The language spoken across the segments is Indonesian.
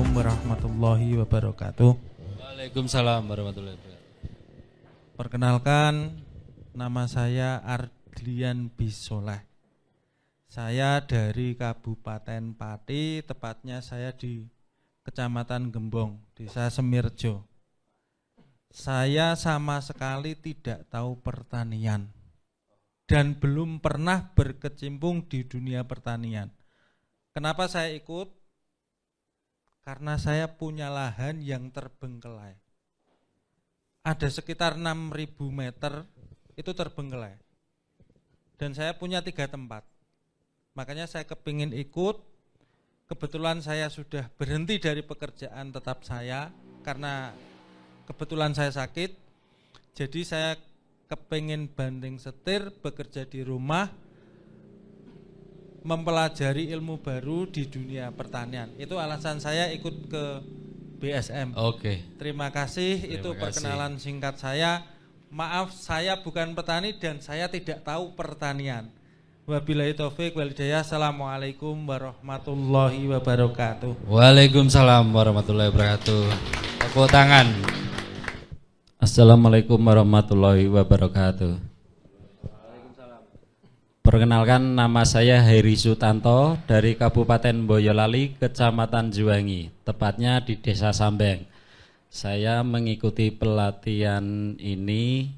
Assalamualaikum warahmatullahi wabarakatuh. Waalaikumsalam warahmatullahi wabarakatuh. Perkenalkan, nama saya Ardlian Bisoleh. Saya dari Kabupaten Pati, tepatnya saya di Kecamatan Gembong, Desa Semirjo. Saya sama sekali tidak tahu pertanian dan belum pernah berkecimpung di dunia pertanian. Kenapa saya ikut? Karena saya punya lahan yang terbengkelai. Ada sekitar 6.000 meter itu terbengkelai. Dan saya punya 3 tempat. Makanya saya kepingin ikut. Kebetulan saya sudah berhenti dari pekerjaan tetap saya karena kebetulan saya sakit. Jadi saya kepingin banting setir, bekerja di rumah, mempelajari ilmu baru di dunia pertanian. Itu alasan saya ikut ke BSM. Oke. Terima kasih. Itu perkenalan singkat saya. Maaf, saya bukan petani dan saya tidak tahu pertanian. Wabillahi taufik wal hidayah. Assalamualaikum warahmatullahi wabarakatuh. Waalaikumsalam warahmatullahi wabarakatuh. Tepuk tangan. Assalamualaikum warahmatullahi wabarakatuh. Perkenalkan, nama saya Heri Sutanto dari Kabupaten Boyolali, Kecamatan Juwangi, tepatnya di Desa Sambeng. Saya mengikuti pelatihan ini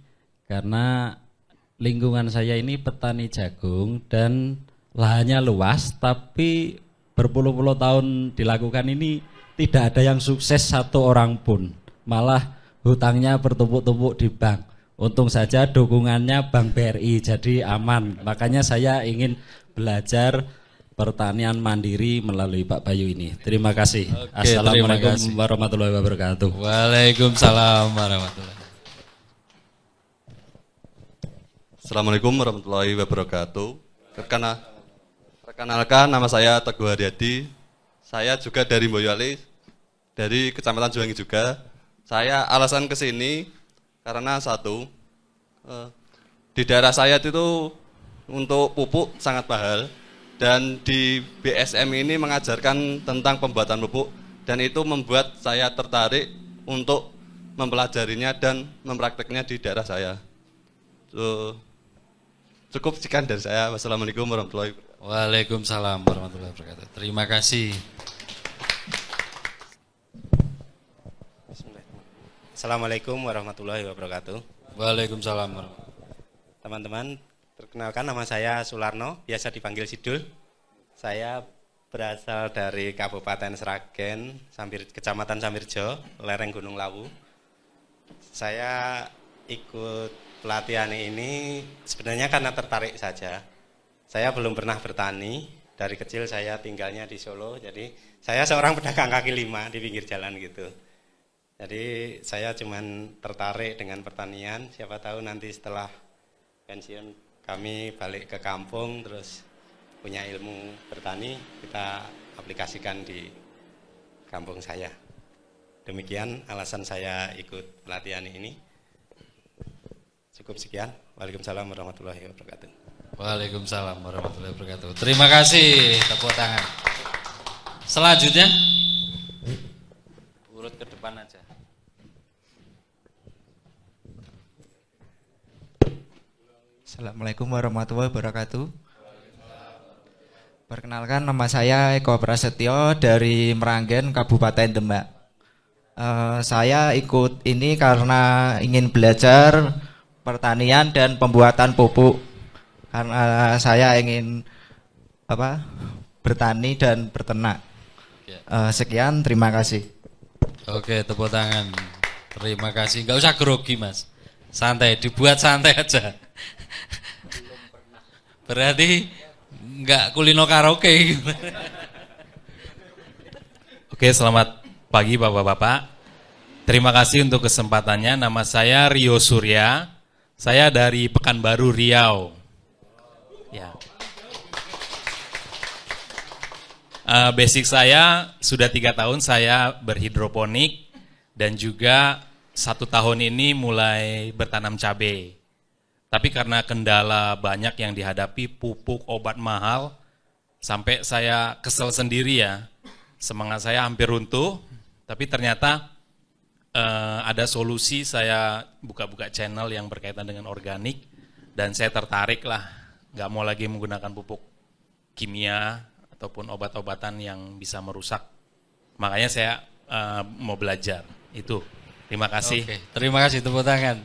karena lingkungan saya ini petani jagung dan lahannya luas, tapi berpuluh-puluh tahun dilakukan ini tidak ada yang sukses satu orang pun. Malah hutangnya bertumpuk-tumpuk di bank. Untung saja dukungannya Bank BRI, jadi aman. Makanya saya ingin belajar pertanian mandiri melalui Pak Bayu ini. Terima kasih. Oke, Assalamualaikum warahmatullahi wabarakatuh. Waalaikumsalam warahmatullahi wabarakatuh. Assalamualaikum warahmatullahi wabarakatuh. Perkenalkan, nama saya Teguh Haryadi. Saya juga dari Boyolali, dari Kecamatan Juwangi juga. Saya alasan kesini karena satu, di daerah saya itu untuk pupuk sangat mahal, dan di BSM ini mengajarkan tentang pembuatan pupuk, dan itu membuat saya tertarik untuk mempelajarinya dan memprakteknya di daerah saya. Cukup sekian dari saya. Wassalamualaikum warahmatullahi wabarakatuh. Waalaikumsalam warahmatullahi wabarakatuh. Terima kasih. Assalamualaikum warahmatullahi wabarakatuh. Waalaikumsalam warahmatullahi wabarakatuh. Teman-teman, perkenalkan, nama saya Sularno, biasa dipanggil Sidul. Saya berasal dari Kabupaten Sragen, Kecamatan Samirjo, lereng Gunung Lawu. Saya ikut pelatihan ini sebenarnya karena tertarik saja. Saya belum pernah bertani, dari kecil saya tinggalnya di Solo, jadi saya seorang pedagang kaki lima di pinggir jalan gitu. Jadi saya cuman tertarik dengan pertanian, siapa tahu nanti setelah pensiun kami balik ke kampung terus punya ilmu bertani, kita aplikasikan di kampung saya. Demikian alasan saya ikut pelatihan ini. Cukup sekian. Waalaikumsalam warahmatullahi wabarakatuh. Waalaikumsalam warahmatullahi wabarakatuh. Terima kasih, tepuk tangan. Selanjutnya urut ke depan aja. Assalamualaikum warahmatullahi wabarakatuh. Perkenalkan, nama saya Eko Prasetyo dari Meranggen, Kabupaten Demak. Saya ikut ini karena ingin belajar pertanian dan pembuatan pupuk. Karena saya ingin bertani dan berternak. Sekian, terima kasih. Oke, tepuk tangan. Terima kasih. Enggak usah grogi, Mas. Santai, dibuat santai aja. Berarti enggak kulino karaoke. Oke, selamat pagi Bapak-bapak. Terima kasih untuk kesempatannya. Nama saya Rio Surya. Saya dari Pekanbaru, Riau. Ya. Basic saya sudah 3 tahun saya berhidroponik dan juga 1 tahun ini mulai bertanam cabai. Tapi karena kendala banyak yang dihadapi, pupuk, obat mahal, sampai saya kesel sendiri ya. semangat saya hampir runtuh, tapi ternyata ada solusi. Saya buka-buka channel yang berkaitan dengan organik dan saya tertarik lah, nggak mau lagi menggunakan pupuk kimia ataupun obat-obatan yang bisa merusak. Makanya saya mau belajar itu. Terima kasih. Oke, terima kasih, tepuk tangan.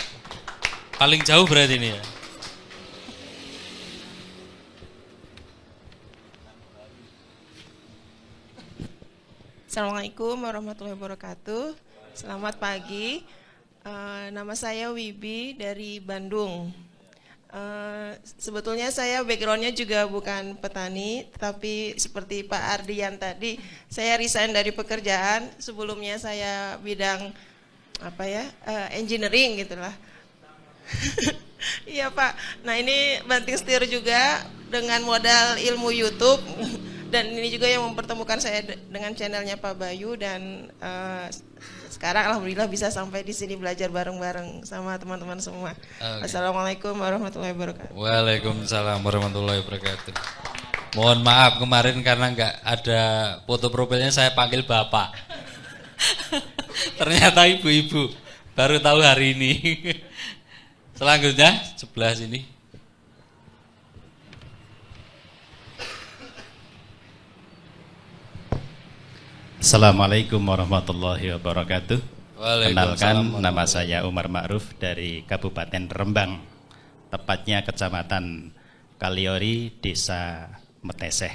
Paling jauh berarti ini ya. Assalamualaikum warahmatullahi wabarakatuh. Selamat pagi. Nama saya Wibi dari Bandung. Sebetulnya saya backgroundnya juga bukan petani, tetapi seperti Pak Ardian tadi, saya resign dari pekerjaan. Sebelumnya saya bidang engineering gitulah. Iya Pak. Nah ini banting setir juga dengan modal ilmu YouTube. Dan ini juga yang mempertemukan saya dengan channelnya Pak Bayu dan sekarang alhamdulillah bisa sampai di sini belajar bareng-bareng sama teman-teman semua. Okay. Assalamualaikum warahmatullahi wabarakatuh. Waalaikumsalam warahmatullahi wabarakatuh. Mohon maaf kemarin karena nggak ada foto profilnya saya panggil Bapak. Ternyata ibu-ibu, baru tahu hari ini. Selanjutnya sebelah sini. Assalamualaikum warahmatullahi wabarakatuh. Kenalkan, nama saya Umar Ma'ruf dari Kabupaten Rembang, tepatnya Kecamatan Kaliori, Desa Meteseh.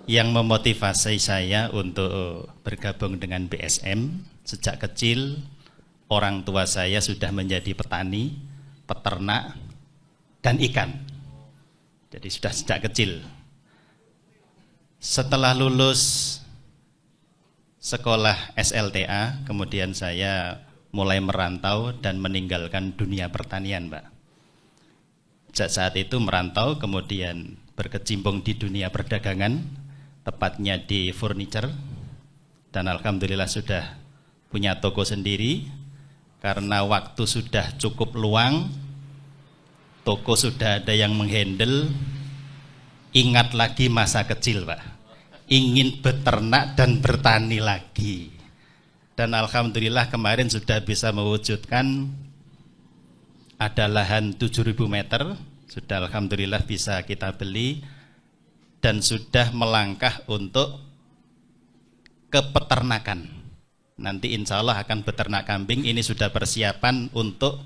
Yang memotivasi saya untuk bergabung dengan BSM, sejak kecil orang tua saya sudah menjadi petani, peternak, dan ikan. Jadi sudah sejak kecil. Setelah lulus sekolah SLTA, kemudian saya mulai merantau dan meninggalkan dunia pertanian, Pak. Sejak saat itu merantau, kemudian berkecimpung di dunia perdagangan, tepatnya di furniture, dan alhamdulillah sudah punya toko sendiri. Karena waktu sudah cukup luang, toko sudah ada yang menghandle, ingat lagi masa kecil, Pak. Ingin beternak dan bertani lagi. Dan alhamdulillah kemarin sudah bisa mewujudkan, ada lahan 7.000 meter, sudah alhamdulillah bisa kita beli, dan sudah melangkah untuk ke peternakan. Nanti insya Allah akan beternak kambing. Ini sudah persiapan untuk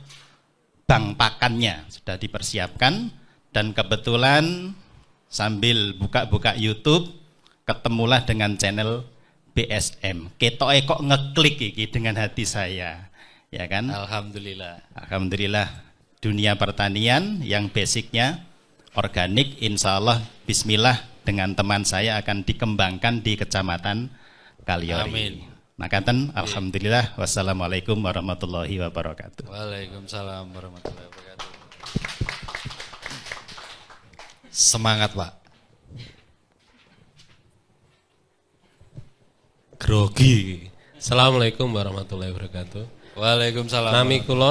bank pakannya, sudah dipersiapkan. Dan kebetulan sambil buka-buka YouTube, ketemulah dengan channel BSM. Ketoke kok ngeklik iki dengan hati saya, ya kan? Alhamdulillah. Alhamdulillah, dunia pertanian yang basicnya organik, insya Allah bismillah dengan teman saya akan dikembangkan di Kecamatan Kaliori. Amin. Makaten, alhamdulillah. Wassalamualaikum warahmatullahi wabarakatuh. Waalaikumsalam warahmatullahi wabarakatuh. Semangat, Pak. Grogi. Assalamualaikum warahmatullahi wabarakatuh. Waalaikumsalam.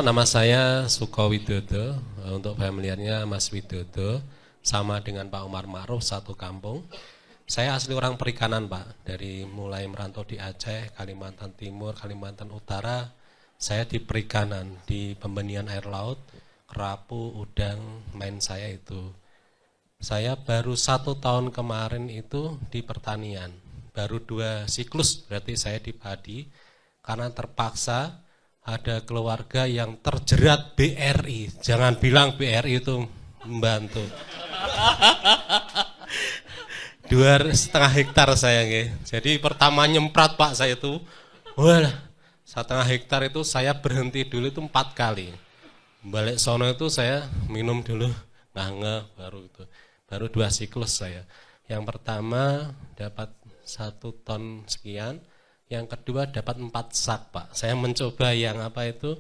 Nama saya Suko Widodo. Untuk familiarnya Mas Widodo, sama dengan Pak Umar Ma'ruf, satu kampung. Saya asli orang perikanan, Pak. Dari mulai merantau di Aceh, Kalimantan Timur, Kalimantan Utara, saya di perikanan, di pembenihan air laut, kerapu, udang, main saya itu. Saya baru 1 tahun kemarin itu di pertanian. Baru 2 siklus berarti saya di padi, karena terpaksa ada keluarga yang terjerat BRI. Jangan bilang BRI itu membantu. 2,5 hektar saya nggih. Jadi pertama nyemprat Pak saya itu, wah 1,5 hektar itu saya berhenti dulu itu 4 kali. Balik sono itu saya minum dulu, ngange baru itu. Baru 2 siklus saya. Yang pertama dapat 1 ton sekian, yang kedua dapat 4 sak, Pak. Saya mencoba yang apa itu,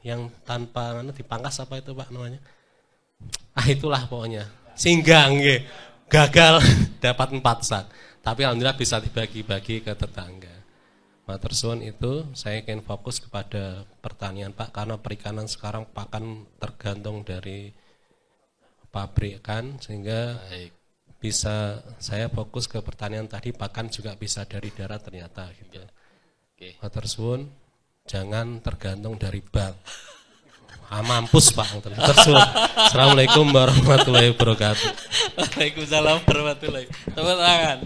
yang tanpa dipangkas apa itu Pak namanya? Itulah pokoknya. Sehingga gagal dapat 4 sak. Tapi alhamdulillah bisa dibagi-bagi ke tetangga. Matur suwun itu saya ingin fokus kepada pertanian Pak, karena perikanan sekarang pakan tergantung dari pabrikan, sehingga bisa saya fokus ke pertanian tadi, pakan juga bisa dari darat ternyata gitu. Oke. Matur suwun, jangan tergantung dari bank. Mampus Pak. Matur suwun. Assalamualaikum warahmatullahi wabarakatuh. Waalaikumsalam warahmatullahi wabarakatuh. Tepuk tangan.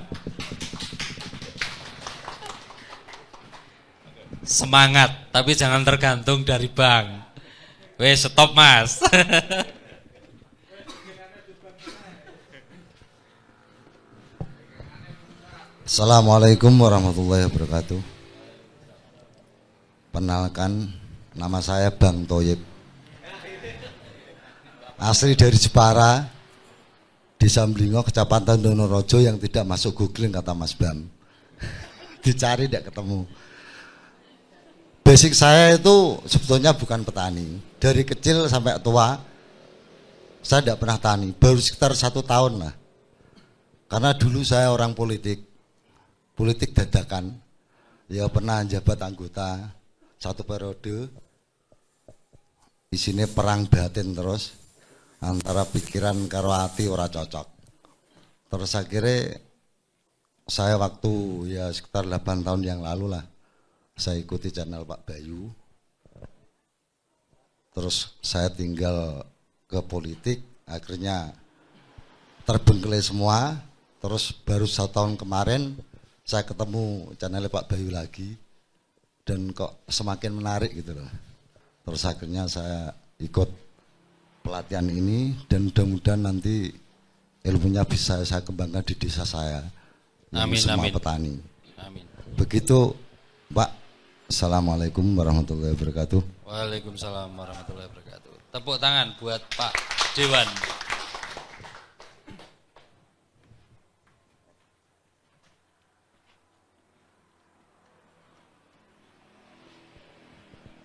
Semangat, tapi jangan tergantung dari bank. Wes stop Mas. Assalamualaikum warahmatullahi wabarakatuh. Perkenalkan, nama saya Bang Toyib. Asli dari Jepara, Desa Mlingo, Kecamatan Donorejo yang tidak masuk googling kata Mas Bam. Dicari tidak ketemu. Basic saya itu sebetulnya bukan petani. Dari kecil sampai tua, saya tidak pernah tani. Baru sekitar 1 tahun lah. Karena dulu saya orang politik dadakan. Ya pernah jabat anggota 1 periode. Isinya perang batin terus. Antara pikiran karo hati ora cocok. Terus akhirnya saya waktu ya sekitar 8 tahun yang lalu lah, saya ikuti channel Pak Bayu. Terus saya tinggal ke politik, akhirnya terbengkelai semua. Terus baru 1 tahun kemarin saya ketemu channel Pak Bayu lagi, dan kok semakin menarik gitu loh. Terus akhirnya saya ikut pelatihan ini, dan mudah-mudahan nanti ilmunya bisa saya kembangkan di desa saya. Amin, semua amin. Petani. Amin. Begitu Pak. Assalamualaikum warahmatullahi wabarakatuh. Waalaikumsalam warahmatullahi wabarakatuh. Tepuk tangan buat Pak Dewan.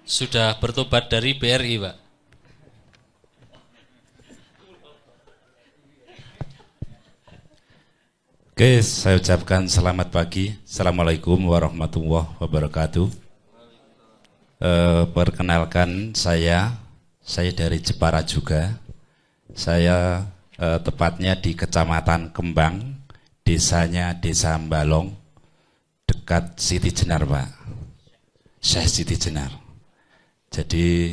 Sudah bertobat dari BRI, Pak? Oke, saya ucapkan selamat pagi. Assalamualaikum warahmatullahi wabarakatuh. Perkenalkan saya dari Jepara juga. Saya tepatnya di Kecamatan Kembang, desanya Desa Mbalong, dekat Siti Jenar, Pak. Syekh Siti Jenar. Jadi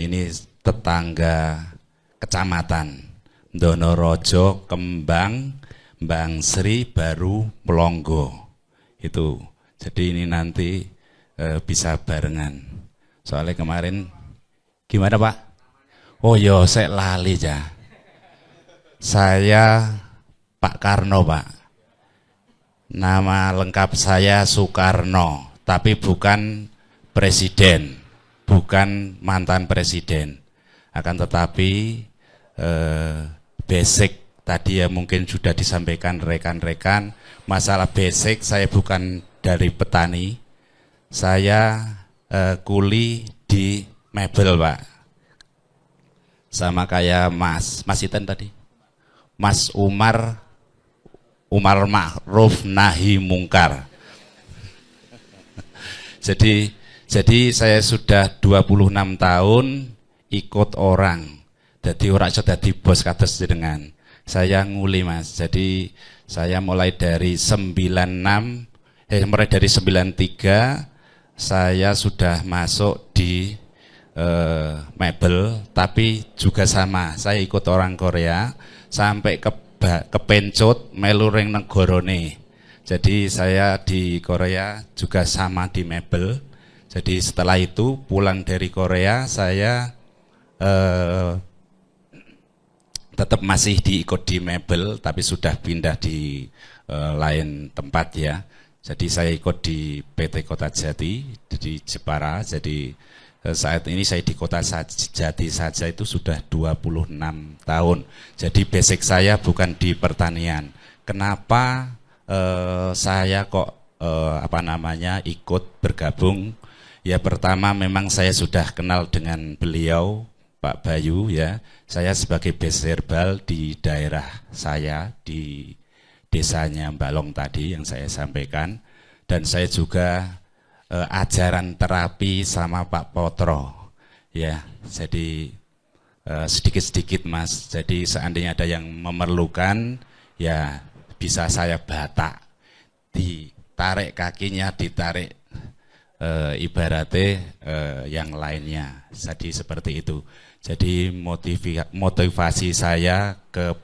ini tetangga kecamatan Donorejo, Kembang, Bang Sri, Baru, Melonggo. Itu. Jadi ini nanti bisa barengan. Soalnya kemarin gimana Pak? Oh yo, saya lali ya. Saya Pak Karno, Pak. Nama lengkap saya Soekarno, tapi bukan presiden, bukan mantan presiden. Akan tetapi basic tadi ya mungkin sudah disampaikan rekan-rekan, masalah basic saya bukan dari petani, saya kuli di mebel, Pak. Sama kayak Mas Iten tadi, Mas Umar Ma'ruf Nahi Mungkar. Jadi saya sudah 26 tahun ikut orang. Jadi orang sudah di bos kados jenengan. Saya nguli Mas. Jadi saya mulai dari 93 saya sudah masuk di mebel, tapi juga sama. Saya ikut orang Korea sampai kepencut melu ring negorone. Jadi saya di Korea juga sama di mebel. Jadi setelah itu pulang dari Korea saya tetap masih diikut di mebel, tapi sudah pindah di lain tempat ya. Jadi saya ikut di PT Kota Jati di Jepara. Jadi saat ini saya di Kota Jati saja itu sudah 26 tahun. Jadi basic saya bukan di pertanian. Kenapa saya kok ikut bergabung? Ya pertama memang saya sudah kenal dengan beliau Pak Bayu ya. Saya sebagai base herbal di daerah saya di desanya Mbalong tadi yang saya sampaikan, dan saya juga ajaran terapi sama Pak Potro ya. Jadi sedikit-sedikit Mas. Jadi seandainya ada yang memerlukan ya bisa saya batak, ditarik kakinya, ditarik ibaratnya yang lainnya. Jadi seperti itu. Jadi motivasi saya ke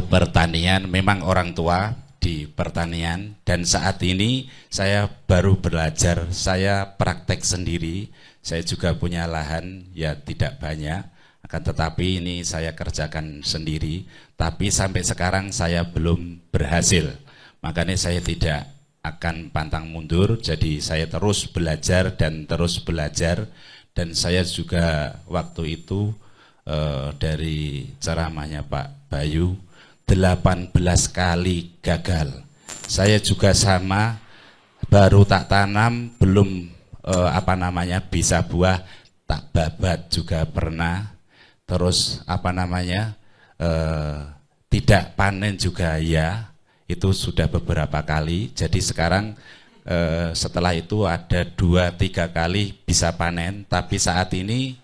pertanian, memang orang tua di pertanian, dan saat ini saya baru belajar, saya praktek sendiri. Saya juga punya lahan, ya tidak banyak, akan tetapi ini saya kerjakan sendiri, tapi sampai sekarang saya belum berhasil. Makanya saya tidak akan pantang mundur, jadi saya terus belajar dan terus belajar. Dan saya juga waktu itu dari ceramahnya Pak Bayu 18 kali gagal. Saya juga sama, baru tak tanam belum bisa buah, tak babat juga pernah. Terus tidak panen juga ya, itu sudah beberapa kali. Jadi sekarang setelah itu ada 2-3 kali bisa panen, tapi saat ini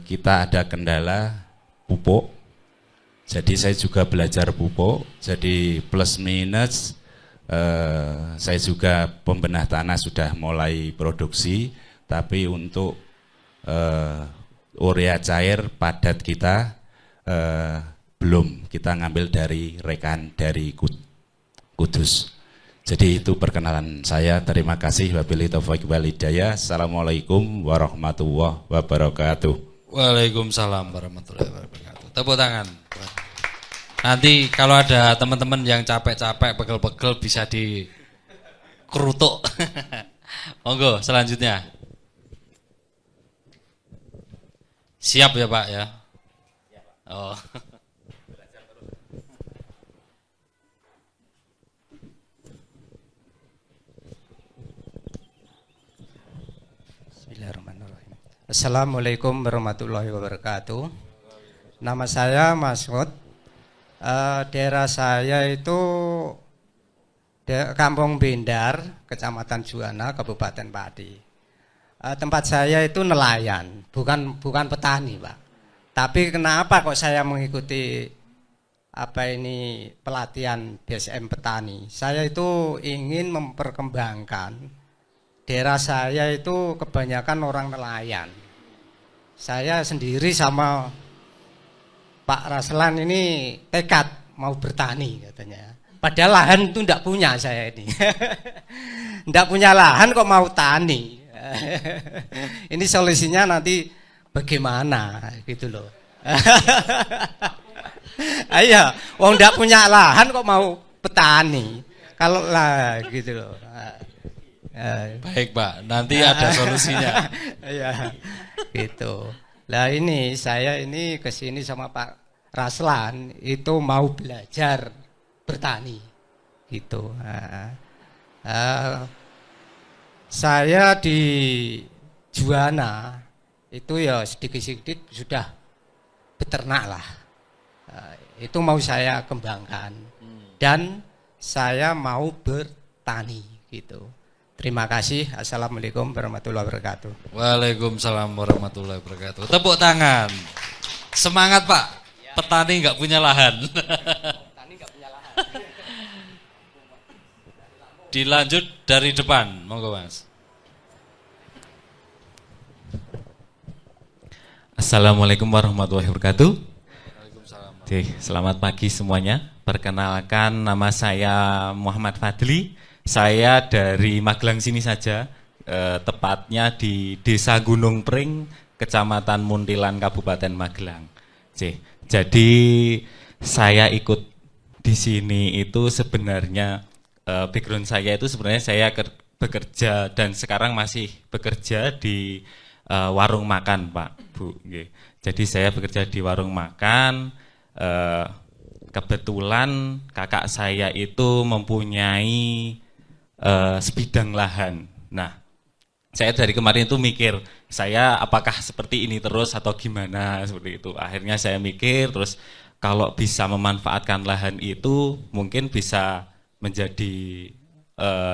kita ada kendala pupuk. Jadi saya juga belajar pupuk, jadi plus minus saya juga pembenah tanah sudah mulai produksi, tapi untuk urea cair padat kita belum, kita ngambil dari rekan dari Kudus. Jadi itu perkenalan saya. Terima kasih. Wabillahi taufiq wal hidayah. Assalamualaikum warahmatullahi wabarakatuh. Waalaikumsalam warahmatullahi wabarakatuh. Tepuk tangan. Nanti kalau ada teman-teman yang capek-capek, pegel-pegel bisa dikerutuk. Monggo selanjutnya. Siap ya Pak ya? Oh. Assalamualaikum warahmatullahi wabarakatuh. Nama saya Masud. Daerah saya itu Kampung Bendar, Kecamatan Juwana, Kabupaten Pati. Tempat saya itu nelayan, bukan petani, Pak. Tapi kenapa kok saya mengikuti pelatihan BSM petani? Saya itu ingin memperkembangkan daerah saya itu kebanyakan orang nelayan. Saya sendiri sama Pak Raslan ini tekad mau bertani katanya. Padahal lahan itu tidak punya saya ini. Tidak punya lahan kok mau tani. Ini solusinya nanti bagaimana gitu loh. Ayo, wong tidak punya lahan kok mau petani. Kalau lah gitu loh. Baik Pak, nanti ada solusinya. Ya, gitu. Lah ini saya ini kesini sama Pak Raslan itu mau belajar bertani, gitu. Saya di Juwana itu ya sedikit-sedikit sudah beternak lah. Itu mau saya kembangkan dan saya mau bertani, gitu. Terima kasih. Assalamualaikum warahmatullahi wabarakatuh. Waalaikumsalam warahmatullahi wabarakatuh. Tepuk tangan. Semangat Pak. Petani nggak punya lahan. Petani nggak punya lahan. Dilanjut dari depan, monggo Mas. Assalamualaikum warahmatullahi wabarakatuh. Oke, selamat pagi semuanya. Perkenalkan, nama saya Muhammad Fadli. Saya dari Magelang sini saja, tepatnya di Desa Gunung Pring, Kecamatan Muntilan, Kabupaten Magelang. Jadi saya ikut di sini itu sebenarnya background saya itu sebenarnya saya bekerja dan sekarang masih bekerja di warung makan Pak Bu. Jadi saya bekerja di warung makan. Kebetulan kakak saya itu mempunyai sebidang lahan. Nah, saya dari kemarin itu mikir, saya apakah seperti ini terus atau gimana seperti itu. Akhirnya saya mikir terus kalau bisa memanfaatkan lahan itu mungkin bisa menjadi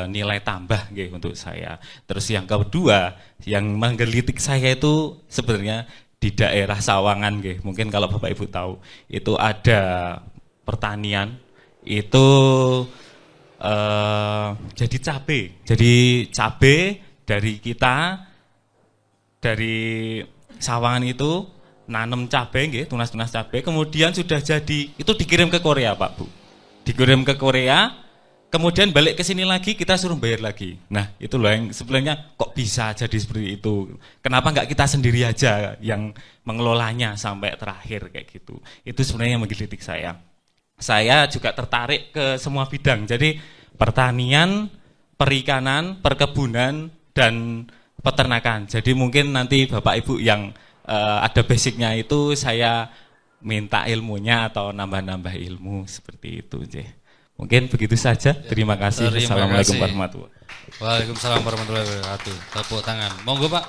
nilai tambah untuk saya. Terus yang kedua, yang menggelitik saya itu sebenarnya di daerah Sawangan, mungkin kalau Bapak Ibu tahu, itu ada pertanian itu jadi cabe dari kita, dari Sawangan itu nanam cabe nggih, tunas-tunas cabe, kemudian sudah jadi itu dikirim ke Korea Pak Bu, dikirim ke Korea, kemudian balik ke sini lagi kita suruh bayar lagi. Nah itu loh yang sebenarnya kok bisa jadi seperti itu, kenapa nggak kita sendiri aja yang mengelolanya sampai terakhir kayak gitu. Itu sebenarnya yang menggelitik saya. Saya juga tertarik ke semua bidang, jadi pertanian, perikanan, perkebunan, dan peternakan. Jadi mungkin nanti Bapak Ibu yang ada basicnya itu saya minta ilmunya atau nambah-nambah ilmu seperti itu. Mungkin begitu saja. Terima kasih. Assalamualaikum warahmatullahi wabarakatuh. Waalaikumsalam warahmatullahi wabarakatuh. Tepuk tangan. Monggo Pak.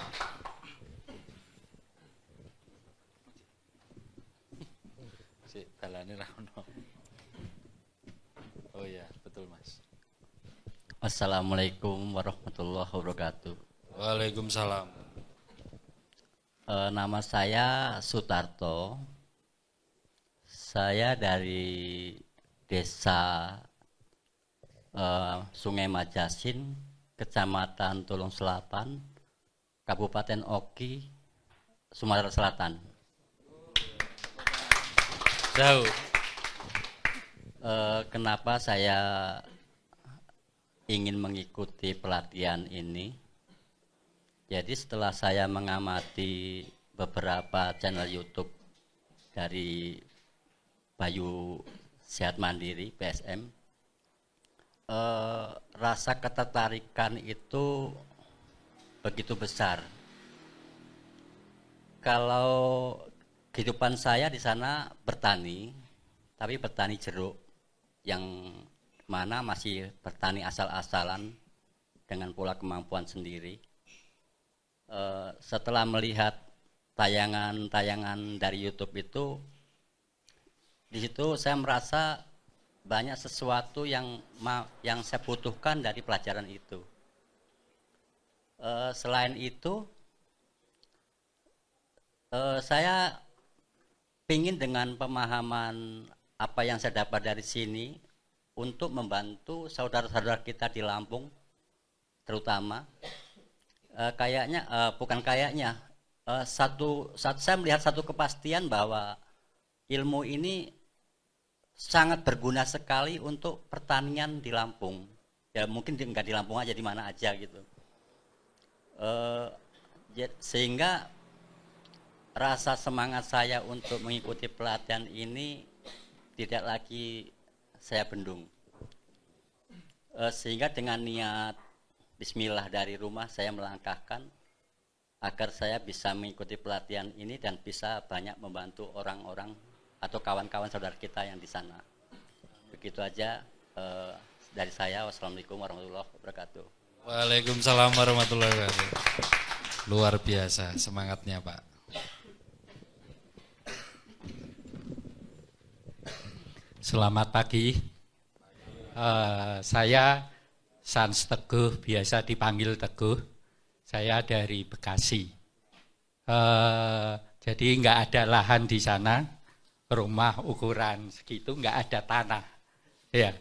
Oh ya, betul Mas. Assalamualaikum warahmatullahi wabarakatuh. Waalaikumsalam. Nama saya Sutarto. Saya dari Desa Sungai Majasin, Kecamatan Tulung Selatan, Kabupaten Oki, Sumatera Selatan. Jauh. Kenapa saya ingin mengikuti pelatihan ini? Jadi setelah saya mengamati beberapa channel YouTube dari Bayu Sehat Mandiri PSM, rasa ketertarikan itu begitu besar. Kalau kehidupan saya di sana bertani, tapi bertani jeruk, yang mana masih bertani asal-asalan dengan pola kemampuan sendiri. Setelah melihat tayangan-tayangan dari YouTube itu, di situ saya merasa banyak sesuatu yang saya butuhkan dari pelajaran itu. Selain itu, saya ingin dengan pemahaman apa yang saya dapat dari sini untuk membantu saudara-saudara kita di Lampung, terutama saya melihat satu kepastian bahwa ilmu ini sangat berguna sekali untuk pertanian di Lampung. Ya mungkin nggak di Lampung aja, di mana aja gitu. Sehingga rasa semangat saya untuk mengikuti pelatihan ini tidak lagi saya bendung. Sehingga dengan niat Bismillah dari rumah saya melangkahkan agar saya bisa mengikuti pelatihan ini dan bisa banyak membantu orang-orang atau kawan-kawan saudara kita yang di sana. Begitu aja dari saya. Wassalamualaikum warahmatullahi wabarakatuh. Waalaikumsalam warahmatullahi wabarakatuh. Luar biasa semangatnya Pak. Selamat pagi. Saya Sans Teguh, biasa dipanggil Teguh. Saya dari Bekasi. Jadi nggak ada lahan di sana, rumah ukuran segitu, nggak ada tanah. Ya,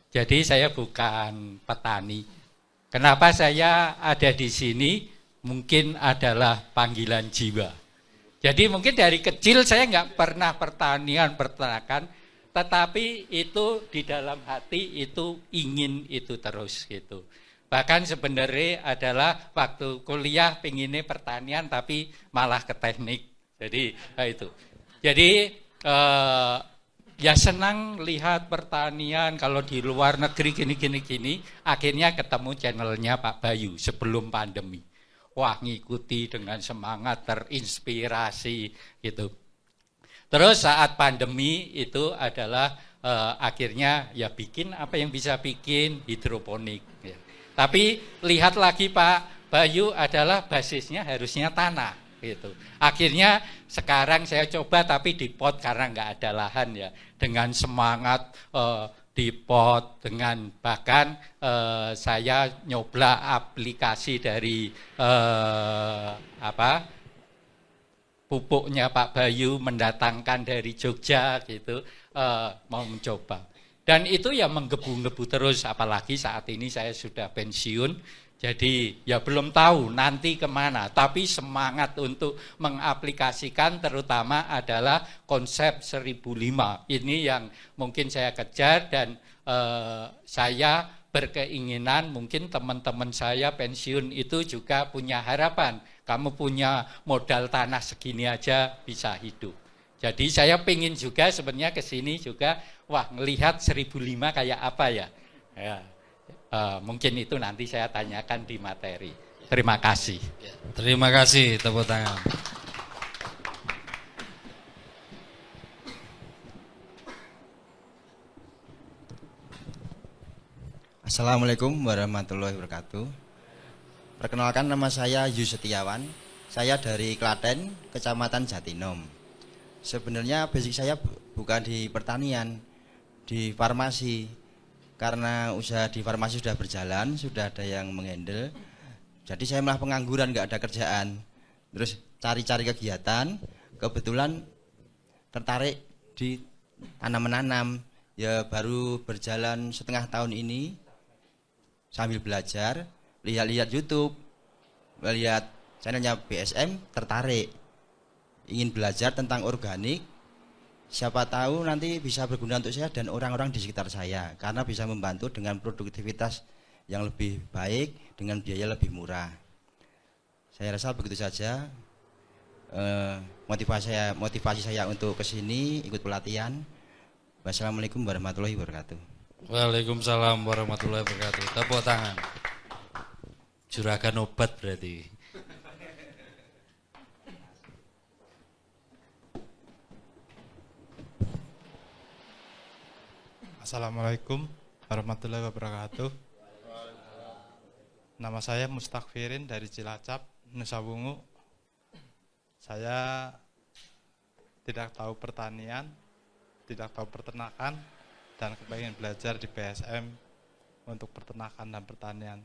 jadi saya bukan petani. Kenapa saya ada di sini? Mungkin adalah panggilan jiwa. Jadi mungkin dari kecil saya nggak pernah peternakan, tetapi itu di dalam hati itu ingin itu terus gitu. Bahkan sebenarnya adalah waktu kuliah pengennya pertanian tapi malah ke teknik. Jadi itu. Jadi ya senang lihat pertanian kalau di luar negeri gini. Akhirnya ketemu channelnya Pak Bayu sebelum pandemi. Wah ngikuti dengan semangat, terinspirasi gitu. Terus saat pandemi itu adalah akhirnya ya bikin apa yang bisa bikin, hidroponik. Ya. Tapi lihat lagi Pak Bayu adalah basisnya harusnya tanah gitu. Akhirnya sekarang saya coba tapi di pot karena nggak ada lahan ya. Dengan semangat di pot, dengan bahkan saya nyobla aplikasi dari pupuknya Pak Bayu mendatangkan dari Jogja gitu, mau mencoba. Dan itu ya menggebu-gebu terus, apalagi saat ini saya sudah pensiun, jadi ya belum tahu nanti kemana, tapi semangat untuk mengaplikasikan terutama adalah konsep 1005. Ini yang mungkin saya kejar dan saya berkeinginan mungkin teman-teman saya pensiun itu juga punya harapan. Kamu punya modal tanah segini aja bisa hidup. Jadi saya pengen juga sebenarnya ke sini juga, wah ngelihat 1005 kayak apa ya. Mungkin itu nanti saya tanyakan di materi. Terima kasih. Terima kasih, tepuk tangan. Assalamualaikum warahmatullahi wabarakatuh. Perkenalkan, nama saya Yus Setiawan. Saya dari Klaten, Kecamatan Jatinom. Sebenarnya basic saya bukan di pertanian, di farmasi. Karena usaha di farmasi sudah berjalan, sudah ada yang menghandle. Jadi saya malah pengangguran, nggak ada kerjaan. Terus cari-cari kegiatan, kebetulan tertarik di tanam-menanam. Ya baru berjalan setengah tahun ini, sambil belajar, lihat-lihat YouTube, melihat channelnya BSM, tertarik. Ingin belajar tentang organik, siapa tahu nanti bisa berguna untuk saya dan orang-orang di sekitar saya, karena bisa membantu dengan produktivitas yang lebih baik dengan biaya lebih murah. Saya rasa begitu saja motivasi saya untuk kesini ikut pelatihan. Wassalamualaikum warahmatullahi wabarakatuh. Waalaikumsalam warahmatullahi wabarakatuh. Tepuk tangan. Juragan obat berarti. Assalamualaikum warahmatullahi wabarakatuh. Nama saya Mustakfirin dari Cilacap, Nusa Wungu. Saya tidak tahu pertanian, tidak tahu peternakan, dan kepengen belajar di BSM untuk peternakan dan pertanian.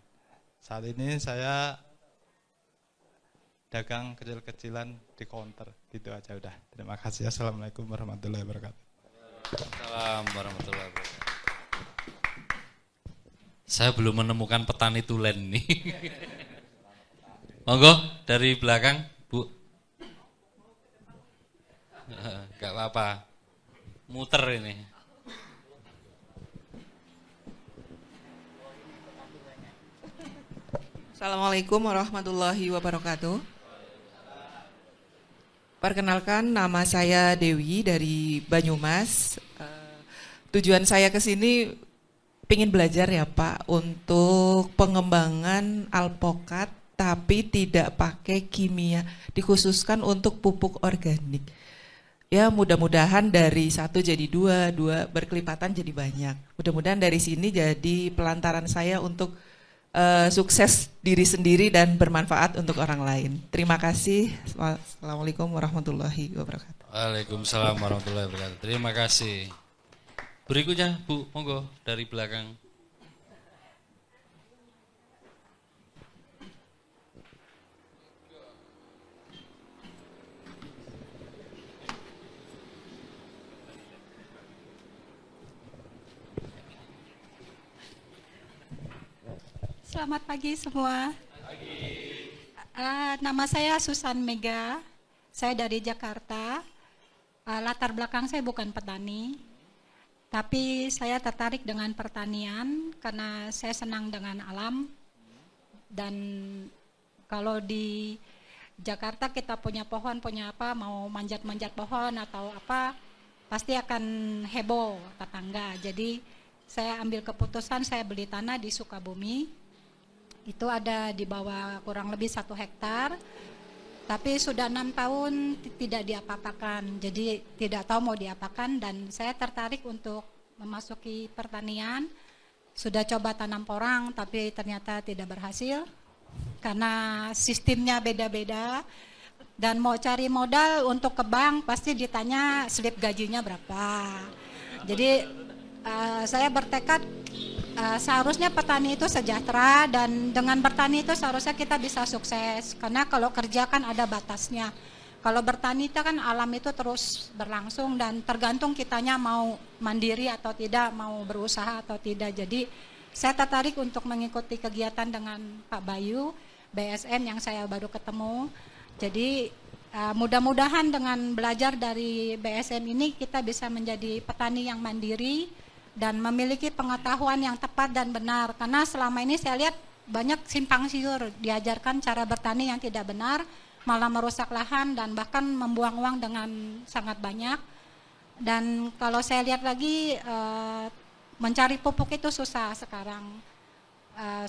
Saat ini saya dagang kecil-kecilan di counter, gitu aja udah. Terima kasih. Assalamualaikum warahmatullahi wabarakatuh. Assalamualaikum warahmatullahi wabarakatuh. Saya belum menemukan petani tulen nih. Monggo dari belakang, Bu. Gak apa-apa. Muter ini. Assalamualaikum warahmatullahi wabarakatuh. Perkenalkan, nama saya Dewi dari Banyumas. Tujuan saya ke sini pengen belajar ya Pak untuk pengembangan alpokat tapi tidak pakai kimia, dikhususkan untuk pupuk organik. Ya mudah-mudahan dari 1 jadi 2 berkelipatan jadi banyak. Mudah-mudahan dari sini jadi pelantaran saya untuk sukses diri sendiri dan bermanfaat untuk orang lain. Terima kasih. Assalamualaikum warahmatullahi wabarakatuh. Waalaikumsalam warahmatullahi wabarakatuh. Terima kasih. Berikutnya Bu, monggo dari belakang. Selamat pagi semua. Nama saya Susan Mega, saya dari Jakarta. Latar belakang saya bukan petani, tapi saya tertarik dengan pertanian karena saya senang dengan alam. Dan kalau di Jakarta kita punya pohon, punya apa, mau manjat-manjat pohon atau apa, pasti akan heboh tetangga. Jadi saya ambil keputusan, saya beli tanah di Sukabumi. Itu ada di bawah kurang lebih 1 hektar, tapi sudah 6 tahun tidak diapa-apakan, jadi tidak tahu mau diapakan, dan saya tertarik untuk memasuki pertanian. Sudah coba tanam porang, tapi ternyata tidak berhasil, karena sistemnya beda-beda, dan mau cari modal untuk ke bank, pasti ditanya slip gajinya berapa. Jadi saya bertekad, seharusnya petani itu sejahtera, dan dengan bertani itu seharusnya kita bisa sukses, karena kalau kerja kan ada batasnya. Kalau bertani itu kan alam itu terus berlangsung dan tergantung kitanya mau mandiri atau tidak, mau berusaha atau tidak. Jadi saya tertarik untuk mengikuti kegiatan dengan Pak Bayu, BSM yang saya baru ketemu. Jadi mudah-mudahan dengan belajar dari BSM ini kita bisa menjadi petani yang mandiri dan memiliki pengetahuan yang tepat dan benar. Karena selama ini saya lihat banyak simpang siur, diajarkan cara bertani yang tidak benar, malah merusak lahan dan bahkan membuang uang dengan sangat banyak. Dan kalau saya lihat lagi mencari pupuk itu susah sekarang.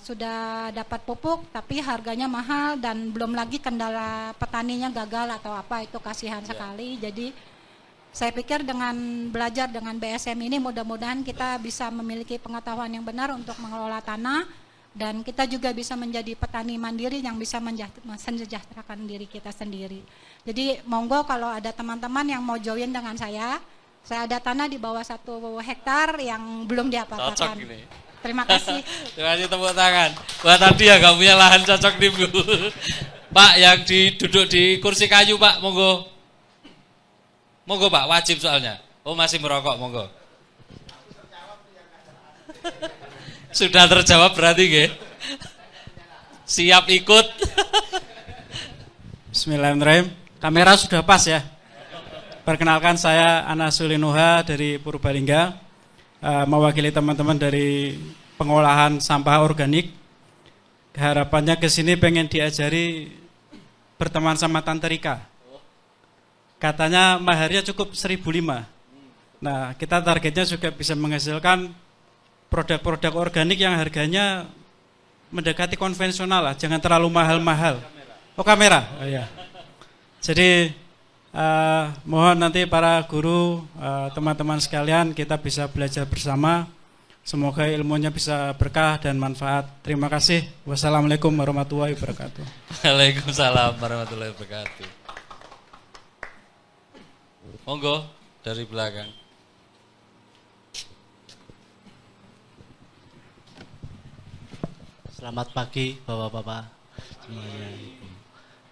Sudah dapat pupuk tapi harganya mahal dan belum lagi kendala petaninya gagal atau apa, itu kasihan sekali. Jadi saya pikir dengan belajar dengan BSM ini mudah-mudahan kita bisa memiliki pengetahuan yang benar untuk mengelola tanah dan kita juga bisa menjadi petani mandiri yang bisa mensejahterakan diri kita sendiri. Jadi monggo kalau ada teman-teman yang mau join dengan saya ada tanah di bawah 1 hektar yang belum diapa-apakan. Cocok ini. Terima kasih. Terima kasih, tepuk tangan. Buat tadi ya gak punya lahan cocok nih Bu. Pak yang duduk di kursi kayu Pak, monggo. Monggo Pak, wajib soalnya. Oh masih merokok, monggo. Sudah terjawab berarti nggih. Siap ikut. Bismillahirrahmanirrahim. Kamera sudah pas ya. Perkenalkan saya Anas Sulinuha dari Purbalingga. Mewakili teman-teman dari pengolahan sampah organik. Harapannya ke sini pengen diajari berteman sama Tante Rika. Katanya maharnya cukup 1.500. Nah, kita targetnya juga bisa menghasilkan produk-produk organik yang harganya mendekati konvensional lah, jangan terlalu mahal-mahal. Oh, kamera. Oh, iya. Jadi mohon nanti para guru, teman-teman sekalian kita bisa belajar bersama. Semoga ilmunya bisa berkah dan manfaat. Terima kasih. Wassalamualaikum warahmatullahi wabarakatuh. Waalaikumsalam warahmatullahi wabarakatuh. Monggo dari belakang. Selamat pagi Bapak-bapak semuanya.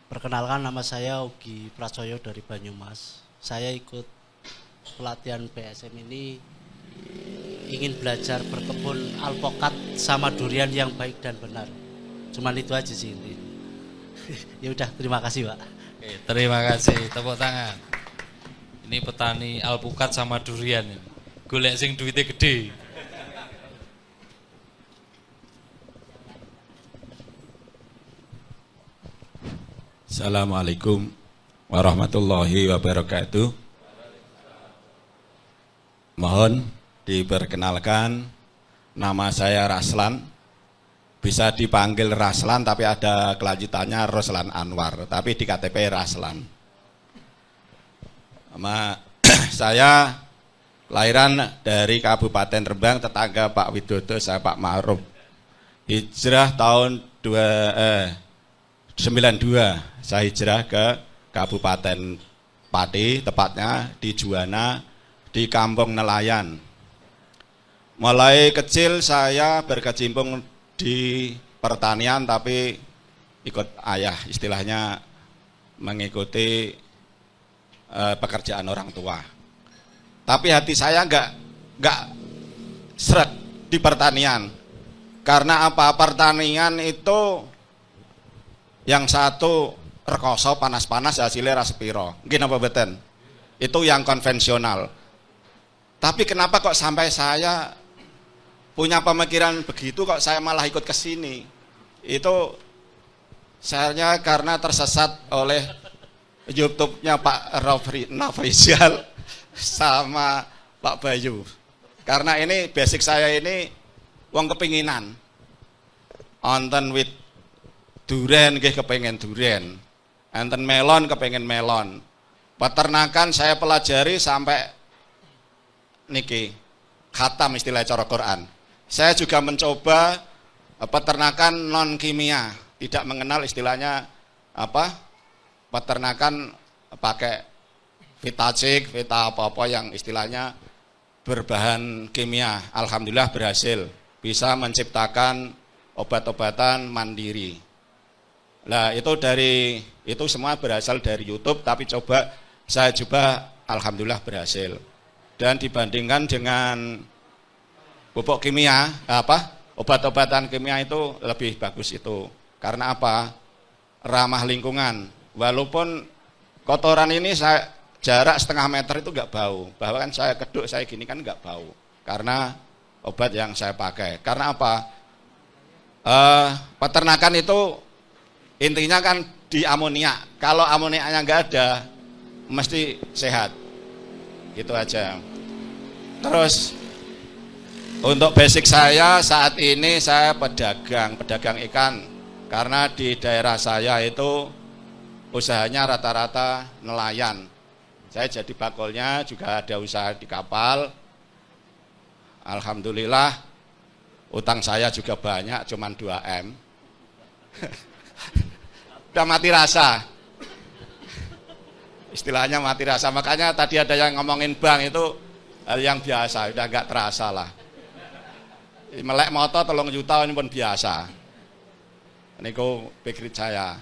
Perkenalkan, nama saya Ugi Prasoyo dari Banyumas. Saya ikut pelatihan BSM ini ingin belajar berkebun alpokat sama durian yang baik dan benar. Cuman itu aja sih intinya. Ya udah, terima kasih Pak. Oke, terima kasih. Tepuk tangan. Ini petani alpukat sama durian ini. Golek sing duitnya gede. Assalamualaikum warahmatullahi wabarakatuh. Mohon diperkenalkan, nama saya Raslan. Bisa dipanggil Raslan tapi ada kelanjutannya Roslan Anwar, tapi di KTP Raslan. Saya lahiran dari Kabupaten Rembang, tetangga Pak Widodo, saya Pak Ma'ruf. Hijrah tahun 92, saya hijrah ke Kabupaten Pati, tepatnya di Juwana, di Kampung Nelayan. Mulai kecil saya berkecimpung di pertanian, tapi ikut ayah, istilahnya mengikuti pekerjaan orang tua. Tapi hati saya nggak seret di pertanian. Karena apa? Pertanian itu yang satu rekoso panas-panas hasilnya rasepiro. Mungkin apa beten? Itu yang konvensional. Tapi kenapa kok sampai saya punya pemikiran begitu, kok saya malah ikut ke sini? Itu saya karena tersesat oleh YouTube-nya Pak Nofrizal sama Pak Bayu. Karena ini basic saya ini wong kepinginan. Onten wit duren nggih kepengen duren. Enten melon kepengen melon. Peternakan saya pelajari sampai niki khatam istilah cara Quran. Saya juga mencoba peternakan non kimia, tidak mengenal istilahnya apa? Peternakan pakai vitacik, vita apa-apa yang istilahnya berbahan kimia. Alhamdulillah berhasil bisa menciptakan obat-obatan mandiri. Nah, itu semua berasal dari YouTube, tapi saya coba alhamdulillah berhasil. Dan dibandingkan dengan pupuk kimia, obat-obatan kimia itu lebih bagus itu. Karena apa? Ramah lingkungan. Walaupun kotoran ini jarak setengah meter itu nggak bau. Bahkan saya keduk, saya gini kan nggak bau. Karena obat yang saya pakai. Karena apa? Peternakan itu intinya kan di amonia. Kalau amoniaknya nggak ada, mesti sehat. Gitu aja. Terus untuk basic saya saat ini saya pedagang ikan. Karena di daerah saya itu usahanya rata-rata nelayan. Saya jadi bakolnya, juga ada usaha di kapal. Alhamdulillah utang saya juga banyak, cuman 2M. Udah mati rasa. Istilahnya mati rasa. Makanya tadi ada yang ngomongin bank itu hal yang biasa, udah nggak terasa lah. Melek motor 3 juta ini pun biasa. Ini pikir saya.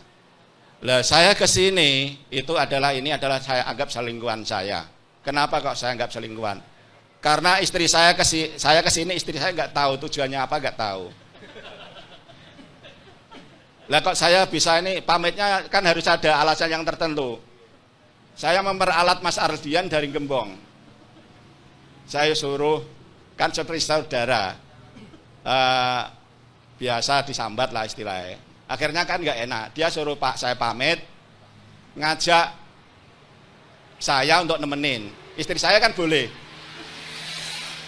Lah saya kesini itu adalah saya anggap selingkuhan saya. Kenapa kok saya anggap selingkuhan? Karena istri saya kesini, istri saya nggak tahu tujuannya apa, nggak tahu. Lah kok saya bisa ini pamitnya kan harus ada alasan yang tertentu. Saya memperalat Mas Ardian dari Gembong. Saya suruh kan seperti saudara, biasa disambat lah istilahnya. Akhirnya kan nggak enak. Dia suruh saya pamit, ngajak saya untuk nemenin. Istri saya kan boleh.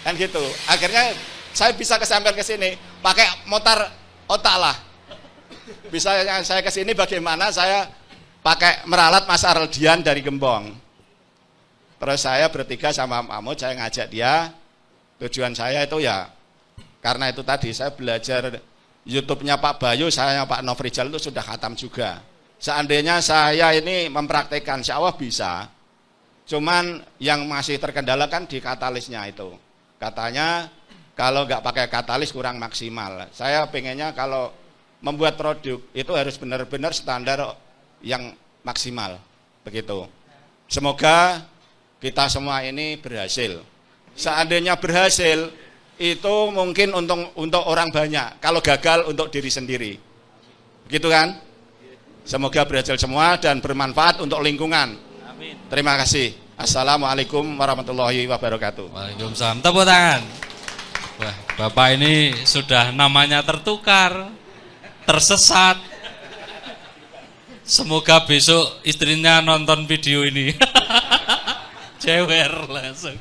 Kan gitu. Akhirnya saya bisa kesampaian ke sini pakai motor otak lah. Bisa saya ke sini bagaimana saya pakai meralat Mas Ardian dari Gembong. Terus saya bertiga sama Mahmud, saya ngajak dia. Tujuan saya itu ya karena itu tadi saya belajar YouTube-nya Pak Bayu, saya Pak Nofrijal itu sudah khatam juga. Seandainya saya ini mempraktekkan, insya Allah bisa. Cuman yang masih terkendala kan di katalisnya itu. Katanya kalau nggak pakai katalis kurang maksimal. Saya pengennya kalau membuat produk itu harus benar-benar standar yang maksimal. Begitu. Semoga kita semua ini berhasil. Seandainya berhasil, itu mungkin untuk orang banyak. Kalau gagal untuk diri sendiri. Begitu kan? Semoga berhasil semua dan bermanfaat untuk lingkungan. Amin. Terima kasih. Assalamualaikum warahmatullahi wabarakatuh. Waalaikumsalam. Tepuk tangan. Wah, Bapak ini sudah namanya tertukar, tersesat. Semoga besok istrinya nonton video ini. Cewer langsung.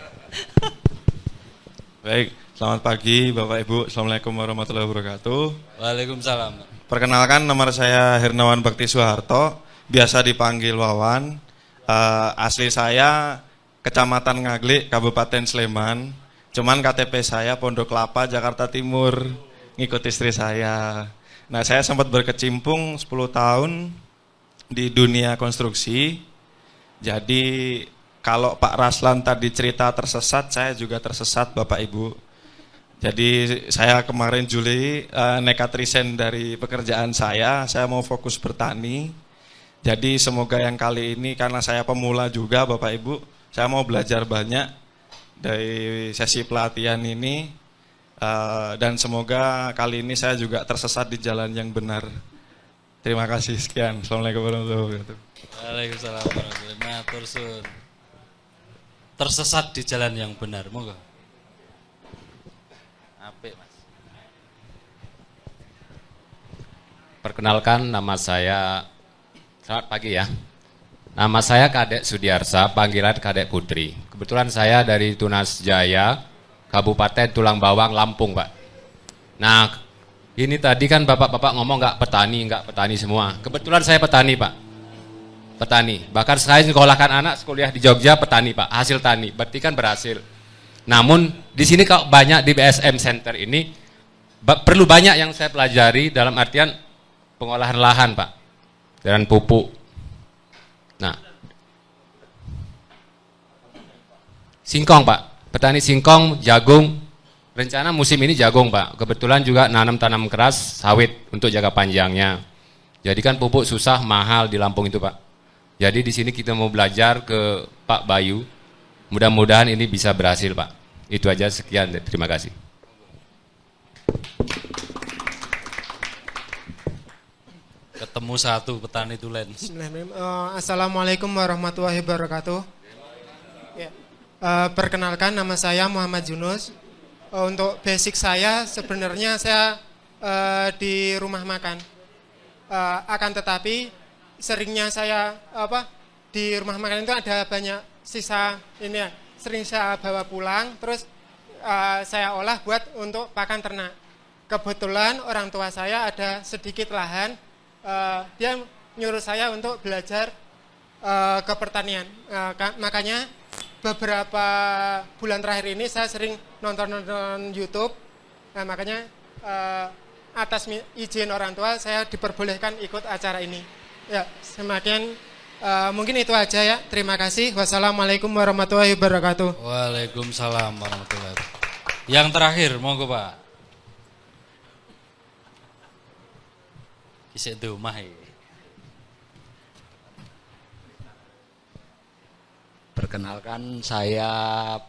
Baik, selamat pagi Bapak Ibu. Assalamualaikum warahmatullahi wabarakatuh. Waalaikumsalam. Perkenalkan, nama saya Hernawan Bakti Soeharto, biasa dipanggil Wawan. Asli saya Kecamatan Ngaglik, Kabupaten Sleman. Cuman KTP saya Pondok Kelapa, Jakarta Timur. Ngikut istri saya. Nah, saya sempat berkecimpung 10 tahun di dunia konstruksi. Jadi kalau Pak Raslan tadi cerita tersesat, saya juga tersesat Bapak Ibu. Jadi saya kemarin Juli nekat resign dari pekerjaan saya mau fokus bertani. Jadi semoga yang kali ini karena saya pemula juga Bapak Ibu, saya mau belajar banyak dari sesi pelatihan ini dan semoga kali ini saya juga tersesat di jalan yang benar. Terima kasih, sekian. Assalamualaikum warahmatullahi wabarakatuh. Waalaikumsalam warahmatullahi wabarakatuh. Tersesat di jalan yang benar, moga. Apik, Mas. Perkenalkan, nama saya, selamat pagi ya. Nama saya Kadek Sudiarsa, panggilan Kadek Putri. Kebetulan saya dari Tunas Jaya, Kabupaten Tulang Bawang, Lampung, Pak. Nah, ini tadi kan bapak-bapak ngomong nggak petani semua. Kebetulan saya petani, Pak. Petani. Bahkan saya sekolahkan anak kuliah di Jogja petani, Pak. Hasil tani. Berarti kan berhasil. Namun di sini kalau banyak di BSM Center ini perlu banyak yang saya pelajari dalam artian pengolahan lahan, Pak. Dan pupuk. Nah, singkong, Pak. Petani singkong, jagung. Rencana musim ini jagung, Pak. Kebetulan juga nanam keras sawit untuk jangka panjangnya. Jadi kan pupuk susah, mahal di Lampung itu Pak. Jadi di sini kita mau belajar ke Pak Bayu. Mudah-mudahan ini bisa berhasil Pak. Itu aja, sekian, terima kasih. Ketemu satu petani tulen. Assalamualaikum warahmatullahi wabarakatuh. Ya. Perkenalkan, nama saya Muhammad Yunus. Untuk basic saya sebenarnya saya di rumah makan. Akan tetapi seringnya saya di rumah makan itu ada banyak sisa ini ya, sering saya bawa pulang, terus saya olah buat untuk pakan ternak. Kebetulan orang tua saya ada sedikit lahan, dia nyuruh saya untuk belajar ke pertanian. Makanya beberapa bulan terakhir ini saya sering nonton YouTube. Nah, makanya atas izin orang tua saya diperbolehkan ikut acara ini. Ya, semakin mungkin itu aja ya. Terima kasih. Wassalamualaikum warahmatullahi wabarakatuh. Waalaikumsalam warahmatullahi wabarakatuh. Yang terakhir, monggo Pak. Kisah domah. Perkenalkan, saya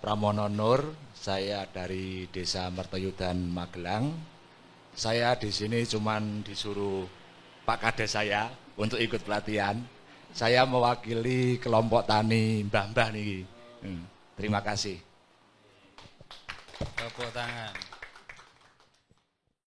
Pramono Nur, saya dari Desa Mertoyudan, Magelang. Saya di sini cuman disuruh Pak Kades saya untuk ikut pelatihan. Saya mewakili kelompok tani Mbah-mbah nih. Terima kasih. Tepuk tangan.